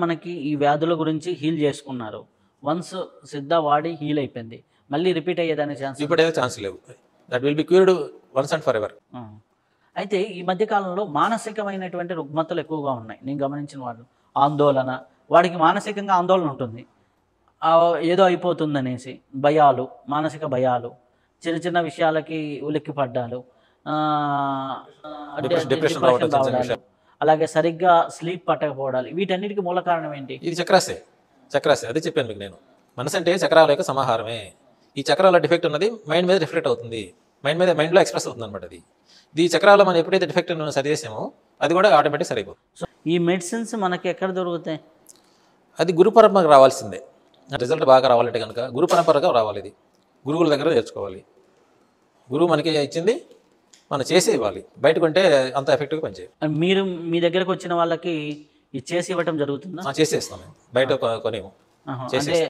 మనకి ఈ వ్యాధుల గురించి హీల్ చేసుకున్నారు. వన్స్ సిద్ధ వాడి హీల్ అయిపోయింది. మళ్ళీ రిపీట్ అయ్యేదానికి ఛాన్స్ రిపీట్ అయ్యే ఛాన్స్ లేవు. That will be cured once and for ever. అయితే ఈ మధ్య కాలంలో మానసికమైనటువంటి రుగ్మతలు ఎక్కువగా ఉన్నాయి. నేను గమనించిన వాళ్ళు ఆందోళన, వాడికి మానసికంగా ఆందోళన ఉంటుంది. ఏదో అయిపోతుందనేసి భయాలు, మానసిక భయాలు, చిన్న చిన్న విషయాలకి ఉలిక్కిపడ్డాలు, డిప్రెషన్ రావడం, రావడాలు, అలాగే సరిగ్గా స్లీప్ పట్టకపోవడాలు, వీటన్నిటికీ మూల కారణం ఏంటి? ఇది చక్రాసే. అదే చెప్పాను మీకు నేను. మనసు అంటే చక్రాల యొక్క సమాహారమే. ఈ చక్రాల డిఫెక్ట్ ఉన్నది మైండ్ మీద రిఫ్లెక్ట్ అవుతుంది, మైండ్లో ఎక్స్ప్రెస్ అవుతుంది అనమాట. అది ఈ చక్రాల్లో మనం ఎప్పుడైతే డిఫెక్ట్ సరి చేసామో అది కూడా ఆటోమేటిక్ సరిపోతుంది. సో ఈ మెడిసిన్స్ మనకి ఎక్కడ దొరుకుతాయి? అది గురు పరంపరకు రావాల్సిందే. రిజల్ట్ బాగా రావాలంటే కనుక గురు పరంపరగా రావాలి. ఇది గురువుల దగ్గర నేర్చుకోవాలి. గురువు మనకి ఇచ్చింది మనం చేసి ఇవ్వాలి. బయటకు అంటే అంత ఎఫెక్టివ్గా పనిచేయాలి. మీరు మీ దగ్గరకు వచ్చిన వాళ్ళకి ఇది చేసి ఇవ్వటం జరుగుతుందా? చేసేస్తాం. బయట కొనేము, చేసేస్తాం.